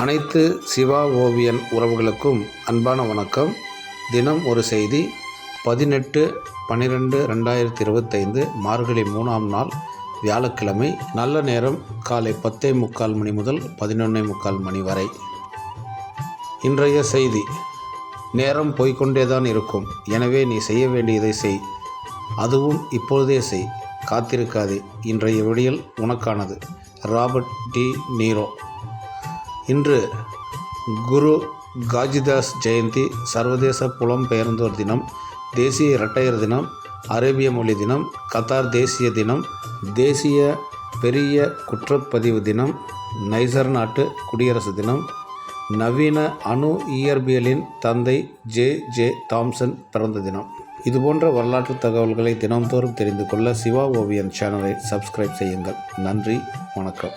அனைத்து சிவா ஓவியன் உறவுகளுக்கும் அன்பான வணக்கம். தினம் ஒரு செய்தி. 18/12/2025 மார்கழி 3ஆம் நாள் வியாழக்கிழமை. நல்ல நேரம் காலை 10:45 மணி முதல் 11:45 மணி வரை. இன்றைய செய்தி: நேரம் போய்கொண்டேதான் இருக்கும், எனவே நீ செய்ய வேண்டியதை செய், அதுவும் இப்பொழுதே செய், காத்திருக்காதே. இன்றைய விடியல் உனக்கானது. ராபர்ட் டி நீரோ. இன்று குரு காஜிதாஸ் ஜெயந்தி, சர்வதேச புலம்பெயர்ந்தோர் தினம், தேசிய இரட்டையர் தினம், அரேபிய மொழி தினம், கத்தார் தேசிய தினம், தேசிய பெரிய குற்றப்பதிவு தினம், நைஜர் நாட்டு குடியரசு தினம், நவீன அணு இயற்பியலின் தந்தை ஜே தாம்சன் பிறந்த தினம். இதுபோன்ற வரலாற்று தகவல்களை தினம்தோறும் தெரிந்து கொள்ள சிவா ஓவியன் சேனலை சப்ஸ்கிரைப் செய்யுங்கள். நன்றி, வணக்கம்.